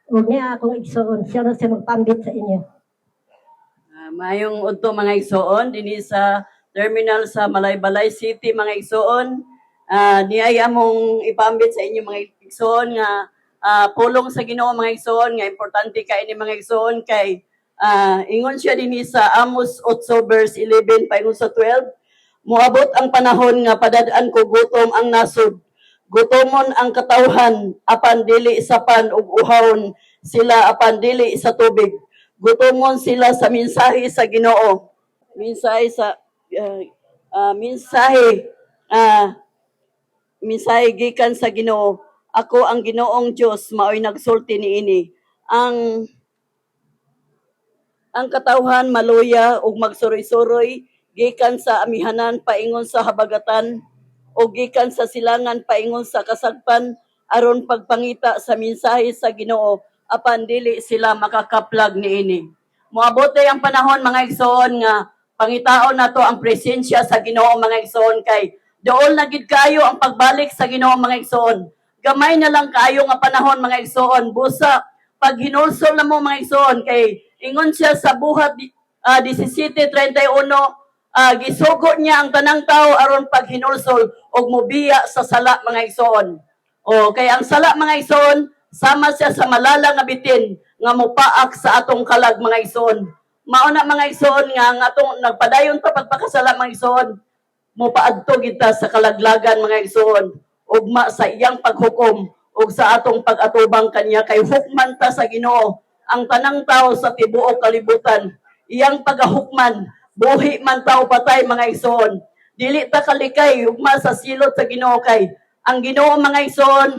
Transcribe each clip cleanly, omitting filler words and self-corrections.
Huwag niya akong igsoon. Siya na siya magpambit sa inyo. Mayong udto mga igsoon dinhi sa terminal sa Malaybalay City mga igsoon. Niyaya mong ipambit sa inyo mga igsoon nga pulong sa Ginoo mga igsoon nga importante kay ini mga igsoon kay ingon siya dinhi sa Amos 8 verse 11 paingon sa 12. Moabot ang panahon nga padadaan ko gutom ang nasod. Gutomon ang katawhan apan dili isapan ug uhawon sila apan dili sa tubig. Gutomon sila sa mensahe sa Ginoo. Mensahe sa mensahe gikan sa Ginoo. Ako ang Ginoong Dios maoy nagsulti niini. Ang katawhan maluya ug magsuroy-suroy gikan sa amihanan paingon sa habagatan o gikan sa silangan paingon sa kasagpan aron pagpangita sa mensahe sa Ginoo apan dili sila makakaplag niini. Moabot ang panahon mga igsoon nga pangitaon nato ang presensya sa Ginoo mga igsoon kay dool na gid kayo ang pagbalik sa Ginoo mga igsoon. Gamay na lang kayo nga panahon mga igsoon. Busa pag hinulsol na mo mga igsoon kay ingon siya sa buhat 17:31 gisugo niya ang tanang tao aron pag hinulsol og mobiya sa sala mga igsoon. O kay ang sala mga igsoon sama siya sa malala nga bitin nga mopaak sa atong kalag mga igsoon. Mao na mga igsoon nga ang atong nagpadayon ta pagpakasala mga igsoon mopaadto kita sa kalaglagan mga igsoon ugma sa iyang paghukom ug sa atong pag-atubang kanya kay hukman ta sa Ginoo ang tanang tao sa tibuok kalibutan. Iyang pagahukman buhi man tao patay mga igsoon. Dili ta kalikay ugma sa silot sa Ginoo kay ang Ginoo mga igsoon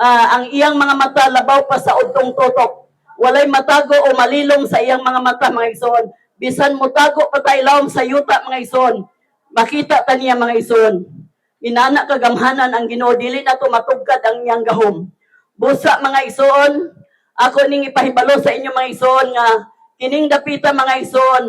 ang iyang mga mata labaw pa sa udtong tutok. Walay matago o malilong sa iyang mga mata mga igsoon. Bisan motago patay lawom sa yuta mga igsoon. Makita ta niya mga igsoon. Inana kagamhanan ang Ginoo dili na to matugkad ang iyang gahom. Busa mga igsoon, ako ning ipahibalo sa inyo mga igsoon nga kining dapita mga igsoon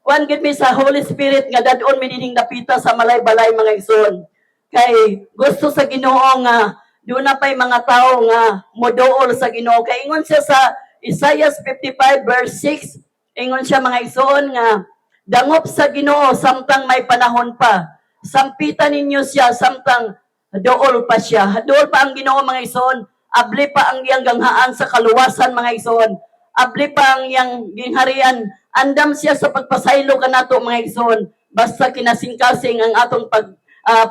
kuan gid mi sa Holy Spirit nga dadon mi dining dapita sa Malaybalay mga igsoon. Kay gusto sa Ginoo nga doon na pa'y mga tao nga modool sa Ginoo. Kay ingon siya sa Isaiah 55 verse 6, ingon siya mga igsoon nga dangop sa Ginoo samtang may panahon pa. Sampitan ninyo siya samtang dool pa siya. Dool pa ang Ginoo mga igsoon. Abli pa ang iyang ganghaan sa kaluwasan mga igsoon. Abli pa ang iyang gingharian. Andam siya sa pagpasaylo kanato mga igsoon. Basta kinasingkasing ang atong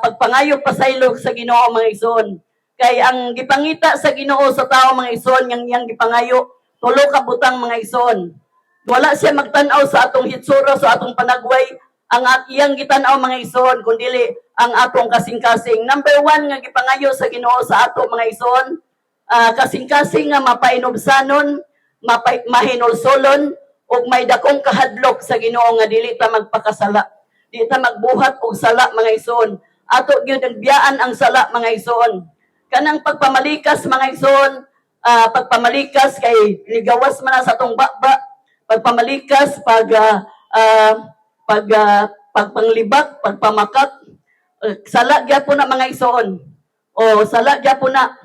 pagpangayo pasaylo sa Ginoo mga igsoon. Kay ang gipangita sa Ginoo sa tao mga igsoon yang iyang gipangayo tulo ka butang mga igsoon. Wala siya magtan-aw sa atong hitsura, sa atong panagway, ang iyang gitan-aw mga igsoon, kundili ang atong kasing-kasing. Number 1 nga gipangayo sa Ginoo sa ato mga igsoon, kasing-kasing nga mapainobsanon, mahinulsolon, ug may dakong kahadlok sa Ginoo nga dili ta magpakasala. Dili ta magbuhat og sala mga igsoon. Ato gyud biyaan ang sala mga igsoon. Kanang pagpamalikas mga igsoon, pagpamalikas kay ligawas man sa atong baba, pagpamalikas, pagpanglibak, pagpamakat, sala gyapon na mga igsoon. O sala gyapon na.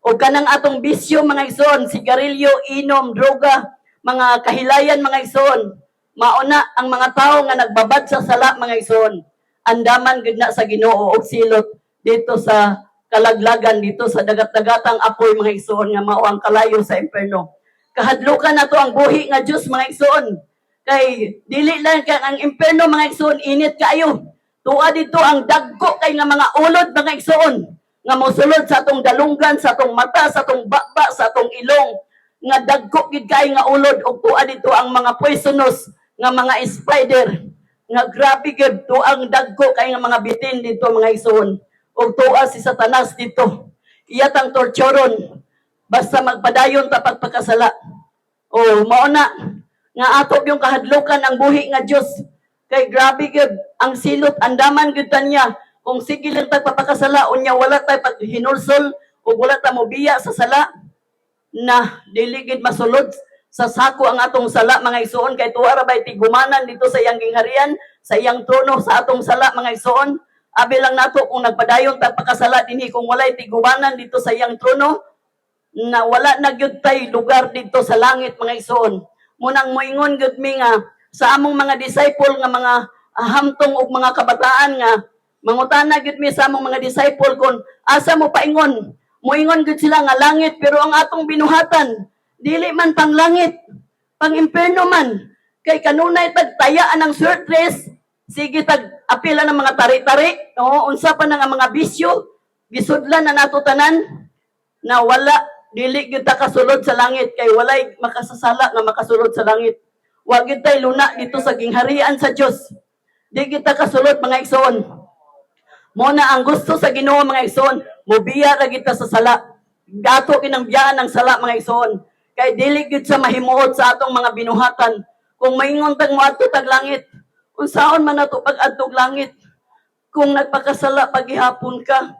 O kanang atong bisyo mga igsoon, sigarilyo, inom, droga, mga kahilayan mga igsoon. Mauna ang mga tao nga nagbabad sa sala mga igsoon. Andaman gud na sa Ginoo og silot dito sa kalaglagan, dito sa dagat-dagatang apoy mga igsoon nga mao ang kalayo sa impierno. Kahadlukan na to ang buhi nga Dios mga igsoon. Kay dili lang kay ang impierno mga igsoon init kayo. Tuwa dito ang dagko kay nga mga ulod mga igsoon nga mosulod sa atong dalunggan, sa atong mata, sa atong baba, sa atong ilong nga dagko gid kay nga ulod ug tuwa dito ang mga poisonous nga mga spider nga grabe gid to ang dagko kay nga mga bitin dito mga igsoon ug tuwa si Satanas dito. Iyatang torturon basta magpadayon ta pagpakasala. O mao na nga ato yung kahadlukan ang buhi nga Dios. Kay grabe gid ang silot andaman gid niya. Kung sige lang pagpapakasala unya wala tay paghinulsol ug wala ta mobiya sa sala na dili gid masulod sa sako ang atong sala mga igsoon kay tuwa ra bay tigumanan dito sa iyang gingharian, sa iyang trono sa atong sala mga igsoon. Abi lang nato kung nagpadayon ta pagkasala dinhi kung walay tigumanan dito sa iyang trono, na wala na gyud tay lugar dito sa langit mga igsoon. Munang moingon gyud mi nga sa among mga disciple nga mga hamtong ug mga kabataan nga mangutana gyud mi sa among mga disciple kung asa mo paingon. Moingon gyud sila nga langit pero ang atong binuhatan dili man pang langit, pang impierno man. Kay kanunay tag tayaan ng surtres, sige tag apila ng mga tari-tari, no? Unsa pa nga mga bisyo, gisudlan na nato tanan na wala dili gyud ta kasulod sa langit kay walay makasasala nga makasulod sa langit. Wa gyud tay luna dito sa gingharian sa Dios. Di kita kasulod mga igsoon. Mo na ang gusto sa Ginoo mga igsoon, mobiya ra kita sa sala. Gato kinang biyaan ng sala mga igsoon. Kay dili gyud sa mahimuot sa atong mga binuhatan. Kung maingon tag moadto tag langit, unsaon man nato pag-adtog langit? Kung nagpakasala paghihapon ka,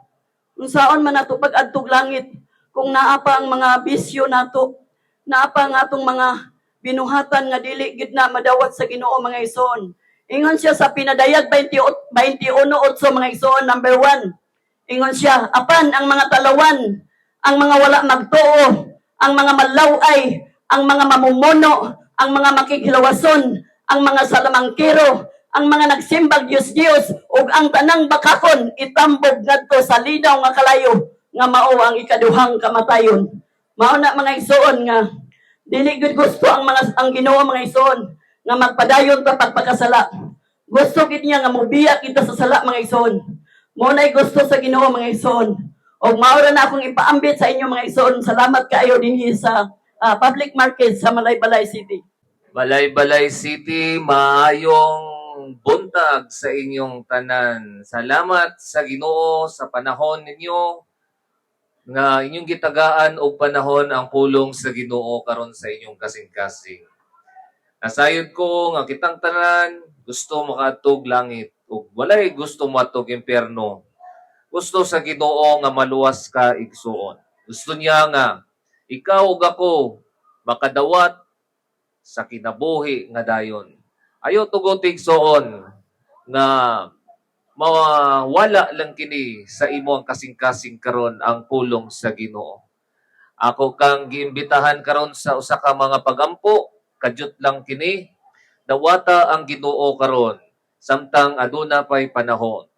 unsaon man nato pag-adtog langit? Kung naa pa ang mga bisyo nato, naa pa ang atong mga binuhatan nga dili gid na madawat sa Ginoo mga igsoon. Ingon siya sa Pinadayag 21:8 mga igsoon, number 1. Ingon siya, apan ang mga talawan, ang mga wala magtuo, ang mga malaway, ang mga mamumuno, ang mga makikhilawason, ang mga salamangkero, ang mga nagsimbag Diyos-Diyos, ug ang tanang bakakon itambog ngadto sa linaw nga kalayo, nga mao ang ikaduhang kamatayon. Mao na mga igsoon nga dili gud gusto ang Ginoo mga igsoon nga magpadayon ta pagpakasala. Gusto gid niya nga mobiya kita sa sala mga igsoon. Mo nay gusto sa Ginoo mga igsoon. Og mao ra na akong ipaambit sa inyo mga igsoon. Salamat kaayo dinhi sa public market sa Malaybalay City. Balay-Balay City, maayong buntag sa inyong tanan. Salamat sa Ginoo sa panahon ninyo nga inyong gitagaan og panahon ang pulong sa Ginoo karon sa inyong kasing-kasing. Nasayod ko nga kitang tanan gusto makaadtog langit ug walay gusto moadtog impierno. Gusto sa Ginoo nga maluwas ka igsuon. Gusto niya nga ikaw ug ako makadawat sa kinabuhi nga dayon. Ayo tugutig soon nga mawala lang kini sa imo ang kasing-kasing karon ang pulong sa Ginoo. Ako kang giimbitahan karon sa usa ka mga pagampo, kadyot lang kini. Dawata ang Ginoo karon samtang aduna pay panahon.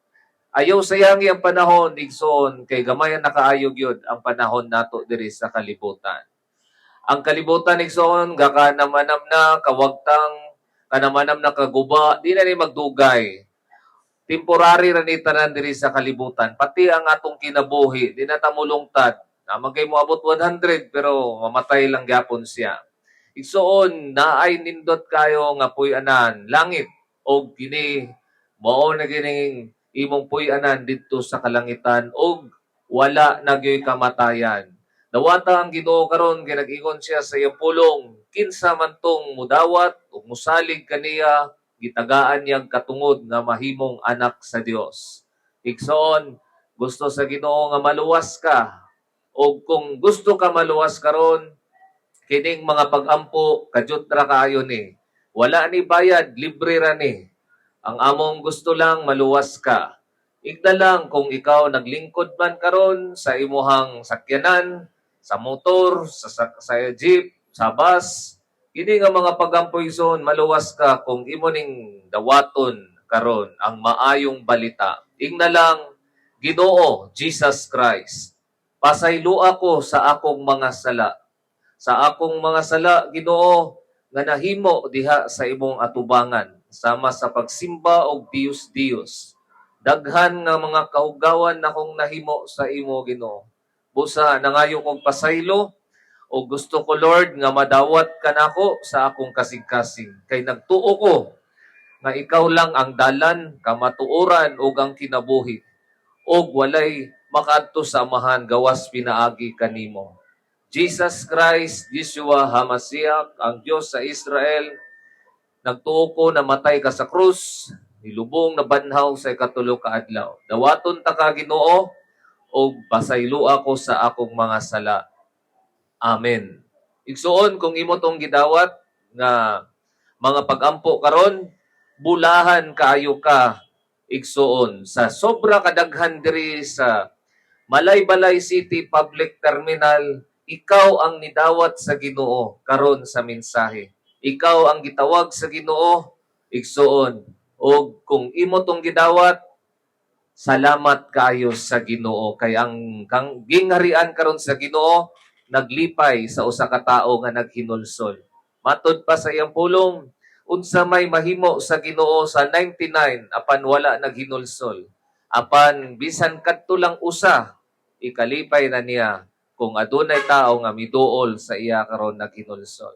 Ayaw sayangi ang panahon igsoon kay gamay na kaayo gyud ang panahon nato diri sa kalibutan. Ang kalibutan igsoon gakanamanam na kawagtang kanamanam na kaguba, di na ni magdugay. Temporary ra ni tanan diri sa kalibutan. Pati ang atong kinabuhi, di na ta mulungtad. Magay mo abot 100 pero mamatay lang gyapon siya. Igsoon naay nindot kayo nga puy-anan langit og kini mao na kining imong puy-anan didto sa kalangitan og wala na gyoy kamatayan. Dawata ang Ginoo karon kay nag-ingon siya sa iyang pulong kinsa man tong mudawat ug musalig kaniya gitagaan niyang katungod nga mahimong anak sa Dios. Igsoon, gusto sa Ginoo nga maluwas ka. O kung gusto ka maluwas karon, kining mga pag-ampo, kadyot ra kaayo ni. Wala ni bayad, libre ra ni. Ang among gusto lang maluwas ka. Igda lang kung ikaw naglingkod man karon sa imuhang sakyanan, sa motor, sa jeep, sa bus, kini nga mga pagampoy zone, maluwas ka kung imo ning dawaton karon ang maayong balita. Ingna lang, Ginoo, Jesus Christ, pasaylo ako sa akong mga sala. Sa akong mga sala, Ginoo, nga nahimo diha sa imong atubangan, sama sa pagsimba og Dios-Dios. Daghan nga mga kaugawan na kong nahimo sa imo, Ginoo. Busa, nangayo kong pasaylo, o gusto ko, Lord, nga madawat ka nako sa akong kasing-kasing. Kay nagtuo ko nga ikaw lang ang dalan, kamatuoran o ang kinabuhi. O walay makaadto sa amahan, gawas pinaagi kanimo. Jesus Christ, Yeshua HaMashiach, ang Diyos sa Israel, nagtuo ko na matay ka sa krus, nilubong na banhaw sa ikatulo ka adlaw. Dawaton ta ka, Ginoo, o pasaylo ako sa akong mga sala. Amen. Igsuon kung imo tong gidawat nga mga pag-ampo karon, bulahan kaayo ka igsuon sa sobra kadaghan diri sa Malaybalay City Public Terminal ikaw ang nidawat sa Ginoo karon sa mensahe. Ikaw ang gitawag sa Ginoo igsuon. O kung imo tong gidawat, salamat kayo sa Ginoo kay ang kang gingharian karon sa Ginoo naglipay sa usa ka tawo nga naghinulsol. Matod pa sa iyang pulong, unsa may mahimo sa Ginoo sa 99 apan wala naghinulsol. Apan bisan kadto lang usa, ikalipay na niya kung adunay tao nga miduol sa iya karon naghinulsol.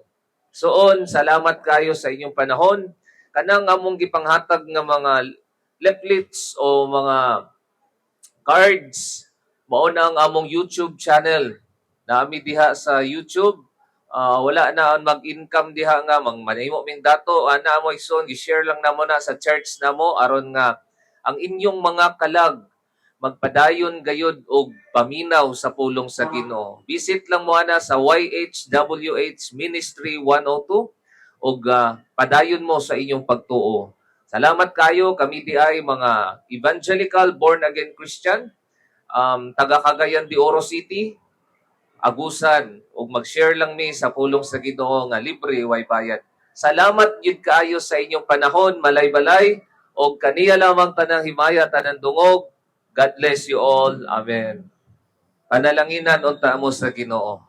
Soon, salamat kayo sa inyong panahon. Kanang among gipanghatag nga mga leaflets o mga cards, mao na ang among YouTube channel. Naami diha sa YouTube. Wala na ang mag-income diha nga manahimo ming dato ana mo ison gi-share lang namo na sa church namo aron nga ang inyong mga kalag magpadayon gayud og paminaw sa pulong sa Ginoo. Visit lang mo ana sa YHWH Ministry 102 og padayon mo sa inyong pagtuo. Salamat kayo, kami di ay mga evangelical born again Christian, taga Cagayan de Oro City, agusan ug mag-share lang mi sa pulong sa Ginoo nga libre way bayad. Salamat gyud kaayo sa inyong panahon, malay-balay og kaniya lamang tanang himaya tanang dungog. God bless you all. Amen. Panalanginan unta mo sa Ginoo.